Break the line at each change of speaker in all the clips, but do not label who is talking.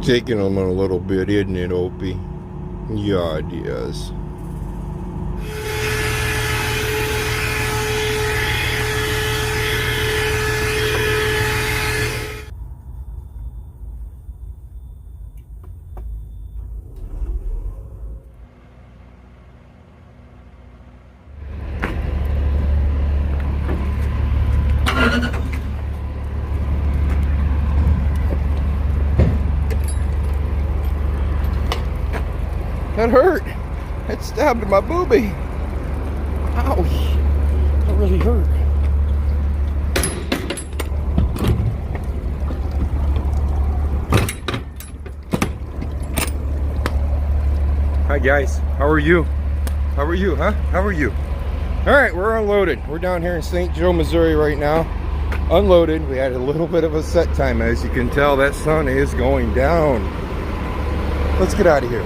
taking them a little bit, isn't it, Opie? Yeah, it is. That hurt. It stabbed my boobie. Ouch. That really hurt. Hi guys. How are you? How are you, huh? How are you? Alright, we're unloaded. We're down here in St. Joe, Missouri right now. Unloaded. We had a little bit of a set time. As you can tell, that sun is going down. Let's get out of here.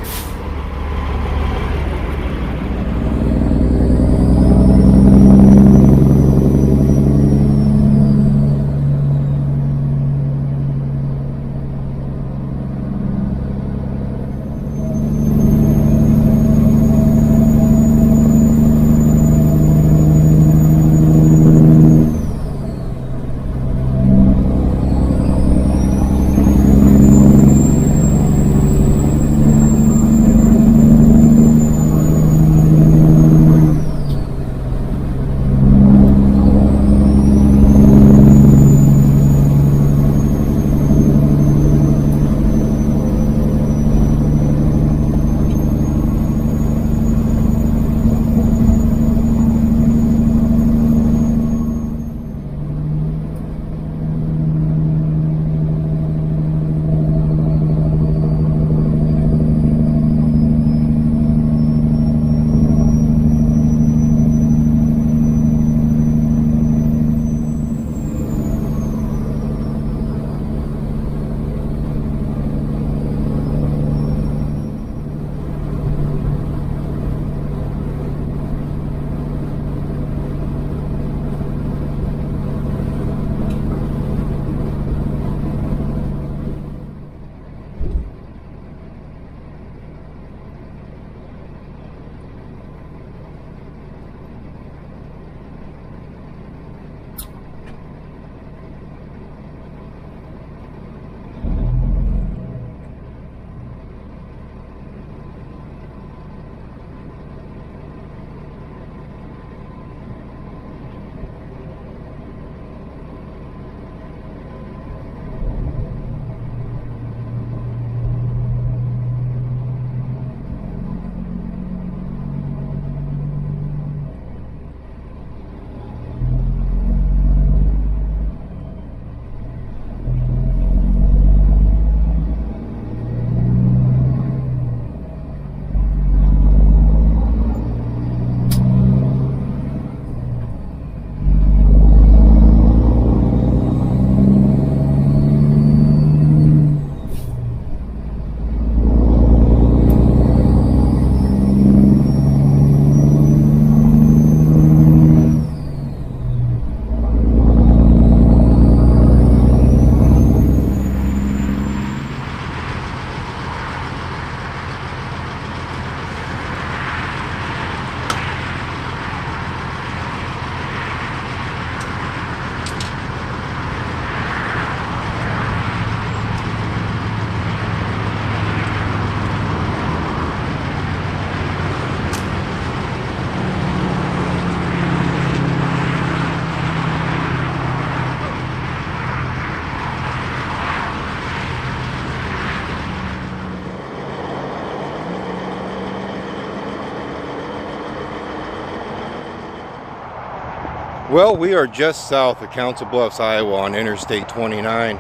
Well, we are just south of Council Bluffs, Iowa on Interstate 29.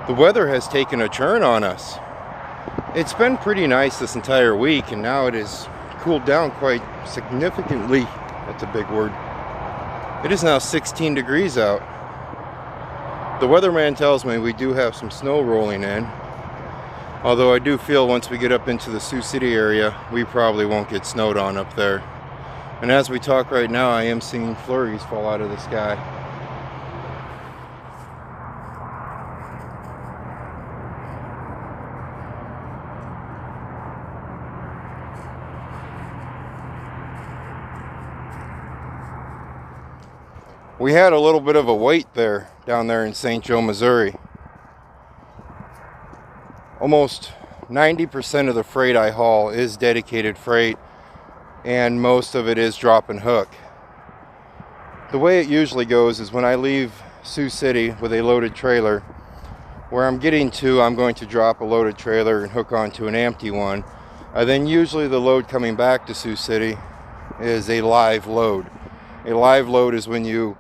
The weather has taken a turn on us. It's been pretty nice this entire week, and now it has cooled down quite significantly. That's a big word. It is now 16 degrees out. The weatherman tells me we do have some snow rolling in. Although I do feel once we get up into the Sioux City area, we probably won't get snowed on up there. And as we talk right now, I am seeing flurries fall out of the sky. We had a little bit of a wait there down there in St. Joe, Missouri. Almost 90% of the freight I haul is dedicated freight, and most of it is drop and hook. The way it usually goes is when I leave Sioux City with a loaded trailer, where I'm getting to, I'm going to drop a loaded trailer and hook onto an empty one. Then usually the load coming back to Sioux City is a live load. A live load is when you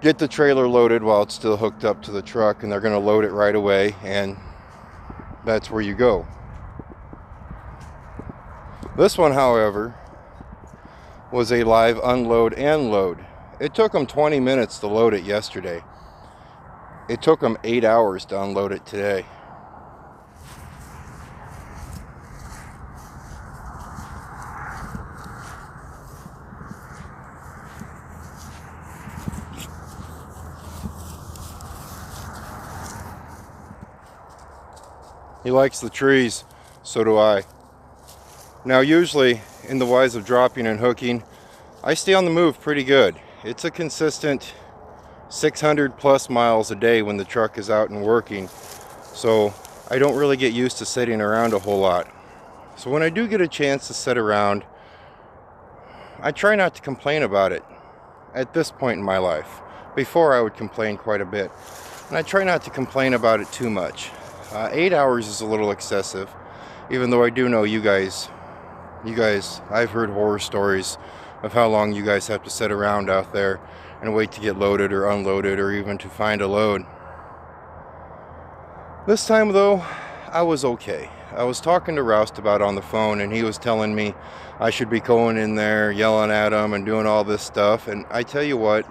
get the trailer loaded while it's still hooked up to the truck, and they're going to load it right away, and that's where you go. This one, however, was a live unload and load. It took them 20 minutes to load it yesterday. It took them 8 hours to unload it today. He likes the trees, so do I. Now usually in the wise of dropping and hooking, I stay on the move pretty good. It's a consistent 600 plus miles a day when the truck is out and working, so I don't really get used to sitting around a whole lot. So when I do get a chance to sit around, I try not to complain about it at this point in my life. Before I would complain quite a bit, and I try not to complain about it too much. 8 hours is a little excessive, even though I do know you guys, I've heard horror stories of how long you guys have to sit around out there and wait to get loaded or unloaded or even to find a load. This time though, I was okay. I was talking to Roust about on the phone, and he was telling me I should be going in there yelling at him and doing all this stuff, and I tell you what,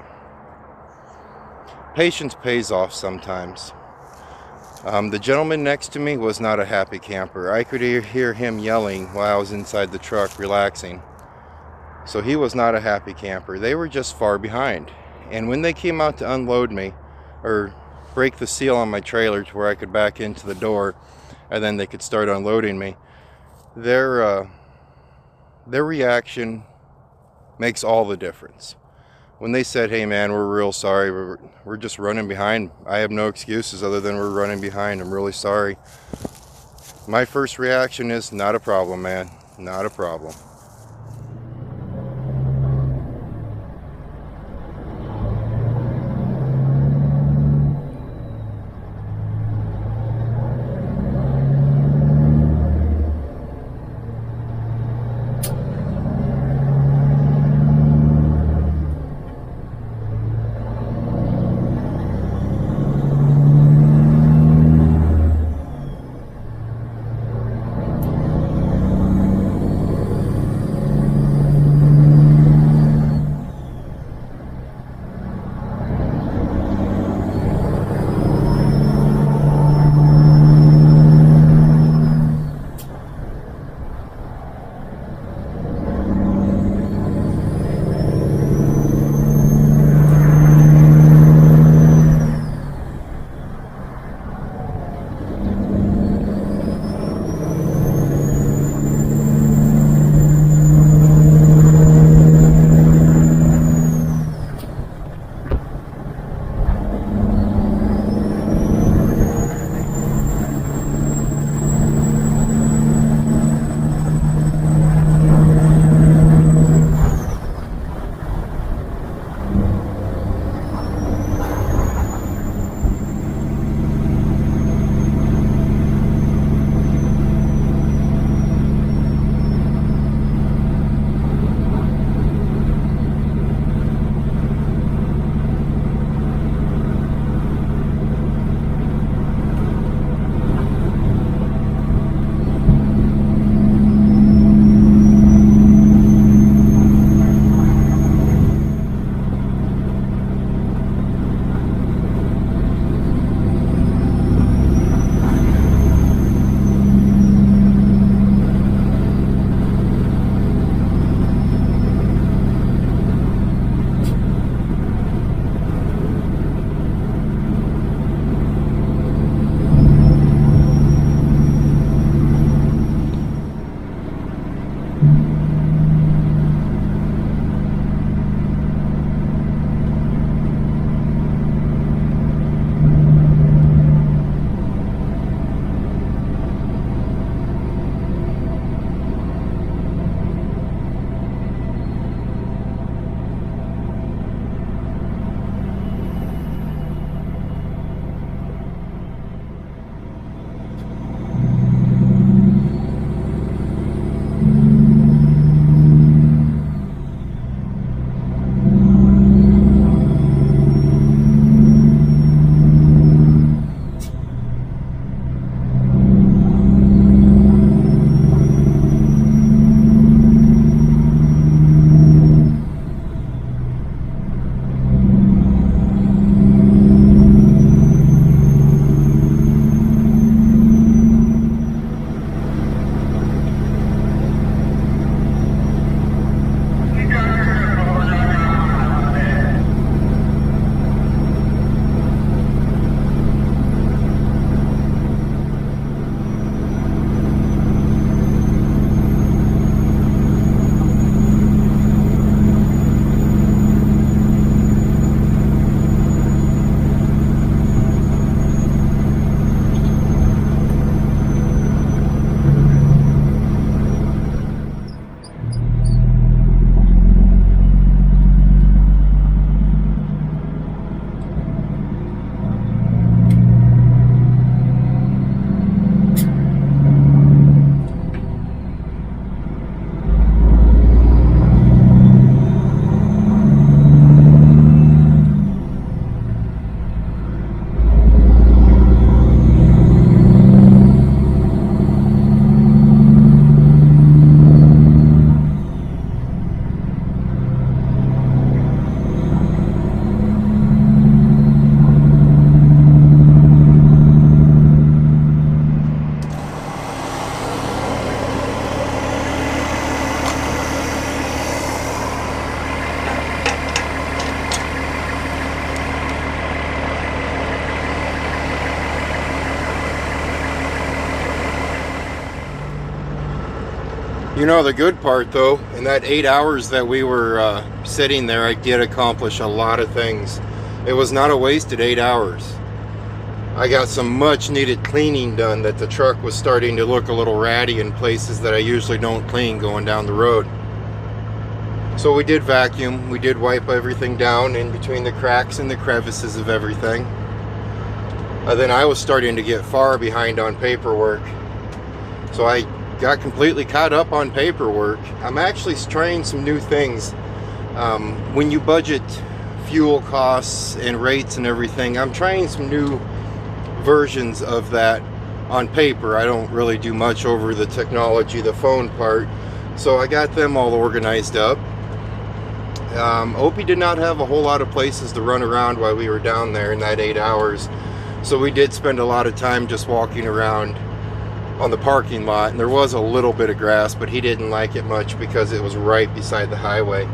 patience pays off sometimes. The gentleman next to me was not a happy camper. I could hear him yelling while I was inside the truck relaxing. So he was not a happy camper. They were just far behind. And when they came out to unload me, or break the seal on my trailer to where I could back into the door, and then they could start unloading me, their reaction makes all the difference. When they said, "Hey man, we're real sorry, we're just running behind. I have no excuses other than we're running behind. I'm really sorry." My first reaction is, not a problem, man. Not a problem. You know, the good part though, in that 8 hours that we were sitting there, I did accomplish a lot of things. It was not a wasted 8 hours. I got some much needed cleaning done, that the truck was starting to look a little ratty in places that I usually don't clean going down the road. So we did vacuum, we did wipe everything down in between the cracks and the crevices of everything. Then I was starting to get far behind on paperwork. So I got completely caught up on paperwork. I'm actually trying some new things. When you budget fuel costs and rates and everything, I'm trying some new versions of that on paper. I don't really do much over the technology, the phone part. So I got them all organized up. Opie did not have a whole lot of places to run around while we were down there in that 8 hours. So we did spend a lot of time just walking around on the parking lot, and there was a little bit of grass, but he didn't like it much because it was right beside the highway.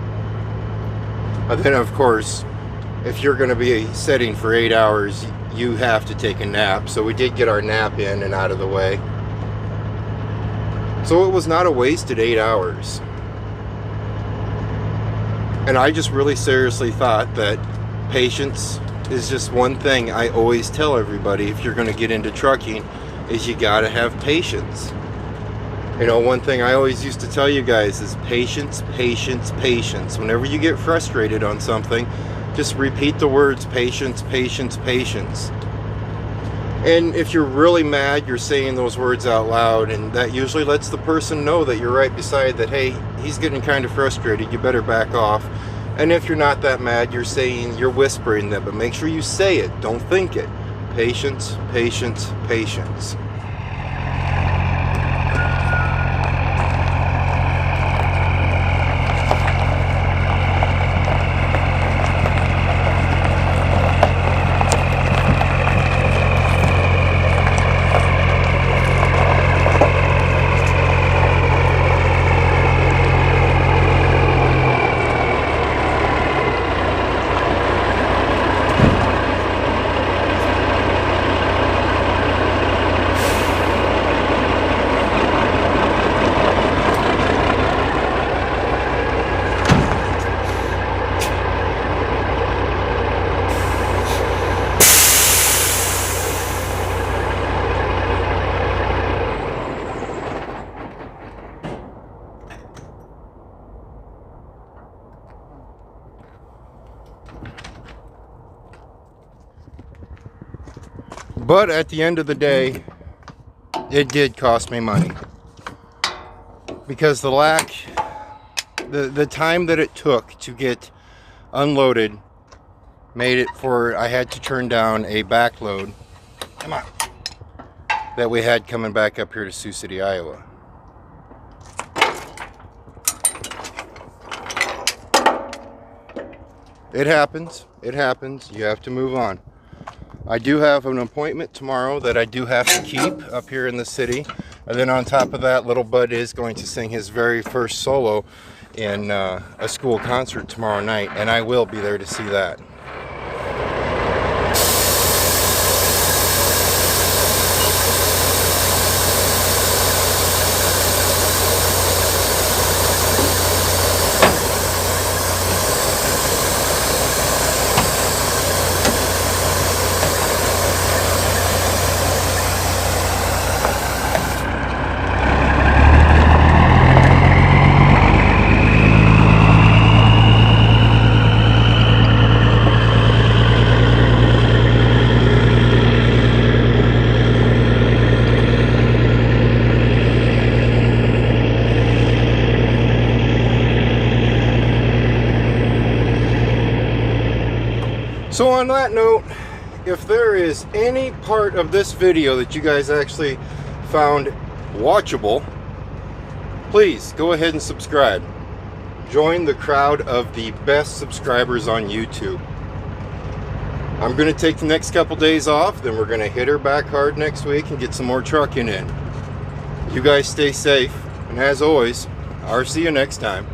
And then of course, if you're going to be sitting for 8 hours, you have to take a nap. So we did get our nap in and out of the way. So it was not a wasted 8 hours. And I just really seriously thought that patience is just one thing I always tell everybody if you're going to get into trucking, is you got to have patience. You know, one thing I always used to tell you guys is patience, patience, patience. Whenever you get frustrated on something, just repeat the words patience, patience, patience. And if you're really mad, you're saying those words out loud, and that usually lets the person know that you're right beside that, hey, he's getting kind of frustrated, you better back off. And if you're not that mad, you're whispering them, but make sure you say it, don't think it. Patience, patience, patience. But at the end of the day, it did cost me money. Because the time that it took to get unloaded made it for, I had to turn down a back load. Come on. That we had coming back up here to Sioux City, Iowa. It happens. It happens. You have to move on. I do have an appointment tomorrow that I do have to keep up here in the city. And then on top of that, little Bud is going to sing his very first solo in a school concert tomorrow night. And I will be there to see that. So on that note, if there is any part of this video that you guys actually found watchable, please go ahead and subscribe. Join the crowd of the best subscribers on YouTube. I'm going to take the next couple days off, then we're going to hit her back hard next week and get some more trucking in. You guys stay safe, and as always, I'll see you next time.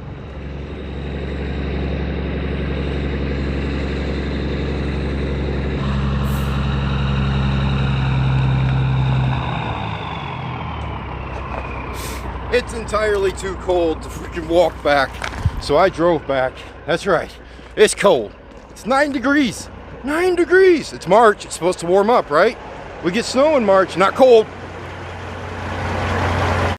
It's entirely too cold to freaking walk back. So I drove back. That's right. It's cold. It's 9 degrees. 9 degrees. It's March. It's supposed to warm up, right? We get snow in March. Not cold.